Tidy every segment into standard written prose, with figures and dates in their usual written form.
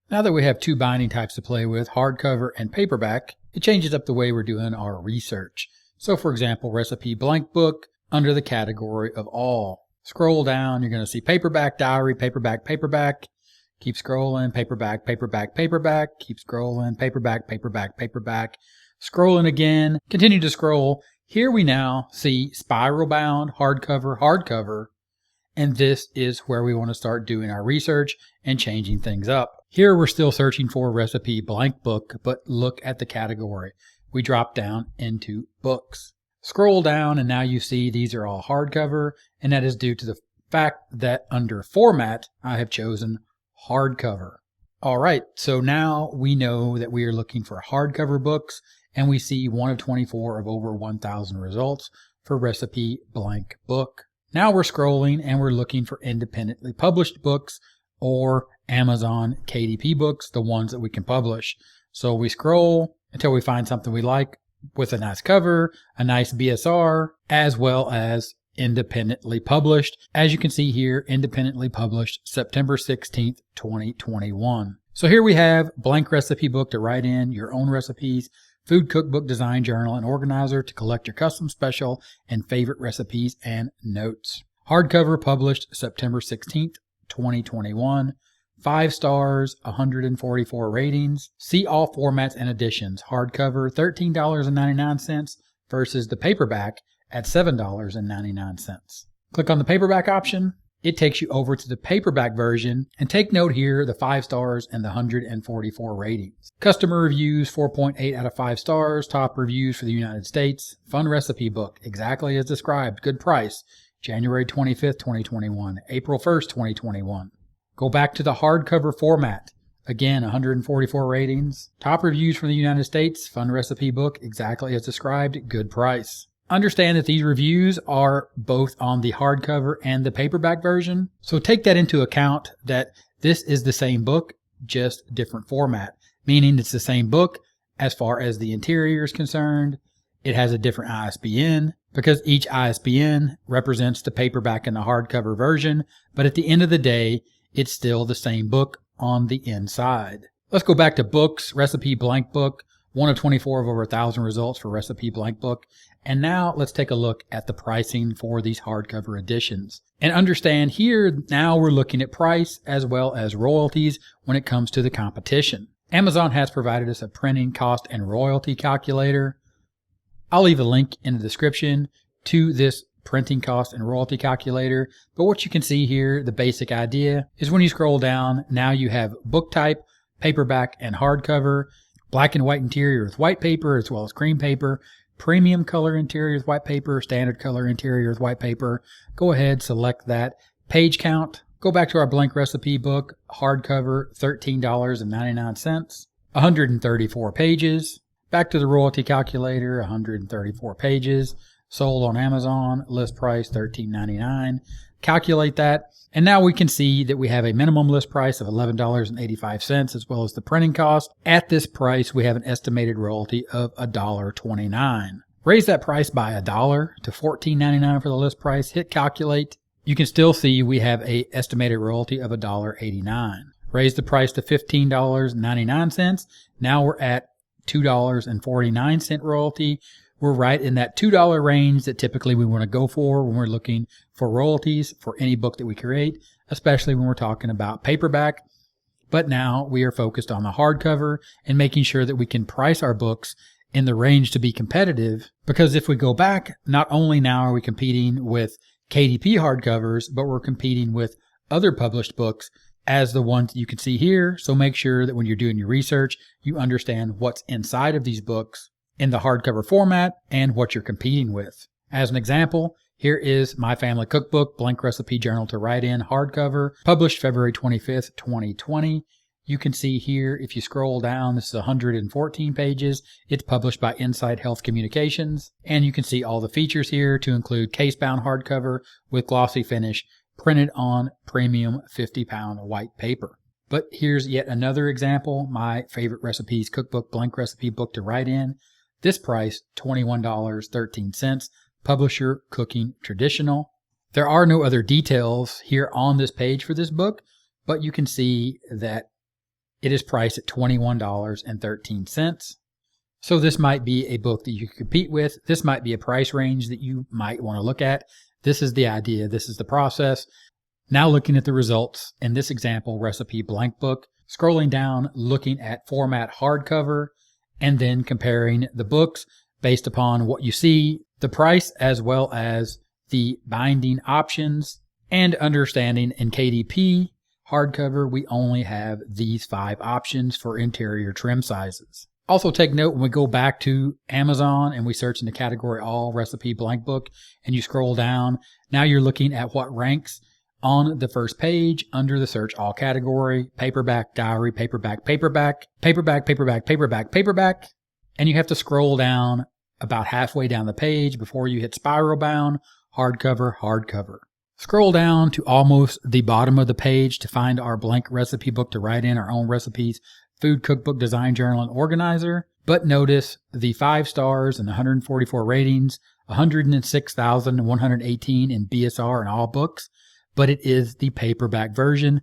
Now that we have two binding types to play with, hardcover and paperback, it changes up the way we're doing our research. So for example, recipe blank book under the category of all. Scroll down, you're going to see paperback diary, paperback, paperback. Keep scrolling, paperback, paperback, paperback. Keep scrolling, paperback, paperback, paperback. Scrolling again, continue to scroll. Here we now see spiral bound, hardcover, hardcover. And this is where we want to start doing our research and changing things up. Here we're still searching for recipe blank book, but look at the category. We drop down into books. Scroll down and now you see these are all hardcover, and that is due to the fact that under format, I have chosen hardcover. All right, so now we know that we are looking for hardcover books, and we see 1 of 24 of over 1,000 results for recipe blank book. Now we're scrolling and we're looking for independently published books or Amazon KDP books, the ones that we can publish. So we scroll until we find something we like with a nice cover, a nice BSR, as well as independently published. As you can see here, independently published September 16th, 2021. So here we have blank recipe book to write in your own recipes, food cookbook design journal and organizer to collect your custom special and favorite recipes and notes. Hardcover published September 16th, 2021. 5 stars, 144 ratings. See all formats and editions. Hardcover, $13.99 versus the paperback at $7.99. Click on the paperback option. It takes you over to the paperback version, and take note here, the 5 stars and the 144 ratings. Customer reviews, 4.8 out of 5 stars. Top reviews for the United States. Fun recipe book, exactly as described. Good price. January 25th, 2021. April 1st, 2021. Go back to the hardcover format. Again, 144 ratings. Top reviews from the United States. Fun recipe book, exactly as described. Good price. Understand that these reviews are both on the hardcover and the paperback version. So take that into account that this is the same book, just different format, meaning it's the same book as far as the interior is concerned. It has a different ISBN because each ISBN represents the paperback and the hardcover version. But at the end of the day, it's still the same book on the inside. Let's go back to books, recipe blank book. 1 of 24 of over 1,000 results for recipe blank book. And now let's take a look at the pricing for these hardcover editions. And understand here, now we're looking at price as well as royalties when it comes to the competition. Amazon has provided us a printing cost and royalty calculator. I'll leave a link in the description to this printing cost and royalty calculator. But what you can see here, the basic idea is when you scroll down, now you have book type, paperback, and hardcover. Black and white interior with white paper as well as cream paper. Premium color interior with white paper. Standard color interior with white paper. Go ahead, select that. Page count. Go back to our blank recipe book. Hardcover, $13.99. 134 pages. Back to the royalty calculator, 134 pages. Sold on Amazon. List price, $13.99. Calculate that. And now we can see that we have a minimum list price of $11.85 as well as the printing cost. At this price, we have an estimated royalty of $1.29. Raise that price by $1 to $14.99 for the list price. Hit calculate. You can still see we have a estimated royalty of $1.89. Raise the price to $15.99. Now we're at $2.49 royalty. We're right in that $2 range that typically we want to go for when we're looking for royalties for any book that we create, especially when we're talking about paperback. But now we are focused on the hardcover and making sure that we can price our books in the range to be competitive. Because if we go back, not only now are we competing with KDP hardcovers, but we're competing with other published books as the ones you can see here. So make sure that when you're doing your research, you understand what's inside of these books in the hardcover format and what you're competing with. As an example, here is My Family Cookbook, Blank Recipe Journal to Write In, hardcover, published February 25th, 2020. You can see here, if you scroll down, this is 114 pages. It's published by Insight Health Communications. And you can see all the features here to include case-bound hardcover with glossy finish, printed on premium 50-pound white paper. But here's yet another example, My Favorite Recipes Cookbook, Blank Recipe Book to Write In. This price, $21.13. Publisher, Cooking Traditional. There are no other details here on this page for this book, but you can see that it is priced at $21.13. So this might be a book that you can compete with. This might be a price range that you might want to look at. This is the idea. This is the process. Now looking at the results in this example recipe blank book, scrolling down, looking at format hardcover, and then comparing the books based upon what you see, the price, as well as the binding options, and understanding in KDP Hardcover, we only have these 5 options for interior trim sizes. Also take note when we go back to Amazon and we search in the category all recipe blank book and you scroll down, now you're looking at what ranks on the first page under the search all category, paperback, diary, paperback, paperback, paperback, paperback, paperback, paperback, and you have to scroll down about halfway down the page before you hit spiral bound, hardcover, hardcover. Scroll down to almost the bottom of the page to find our blank recipe book to write in our own recipes, food cookbook, design journal, and organizer. But notice the 5 stars and 144 ratings, 106,118 in BSR in all books, but it is the paperback version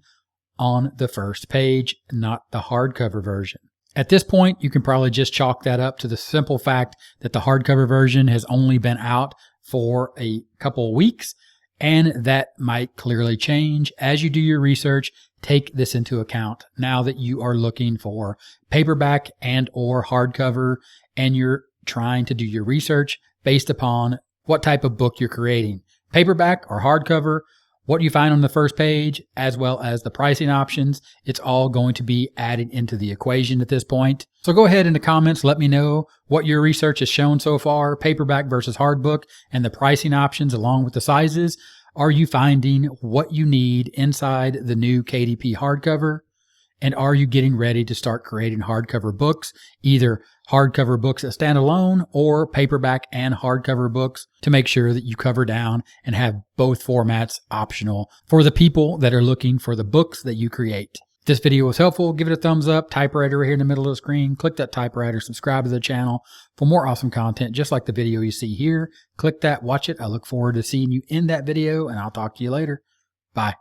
on the first page, not the hardcover version. At this point, you can probably just chalk that up to the simple fact that the hardcover version has only been out for a couple of weeks, and that might clearly change. As you do your research, take this into account now that you are looking for paperback and or hardcover, and you're trying to do your research based upon what type of book you're creating, paperback or hardcover. What you find on the first page, as well as the pricing options, it's all going to be added into the equation at this point. So go ahead in the comments, let me know what your research has shown so far, paperback versus hardbook, and the pricing options along with the sizes. Are you finding what you need inside the new KDP hardcover? And are you getting ready to start creating hardcover books, either hardcover books that stand alone or paperback and hardcover books, to make sure that you cover down and have both formats optional for the people that are looking for the books that you create? If this video was helpful, give it a thumbs up, typewriter right here in the middle of the screen, click that typewriter, subscribe to the channel for more awesome content just like the video you see here. Click that, watch it. I look forward to seeing you in that video, and I'll talk to you later. Bye.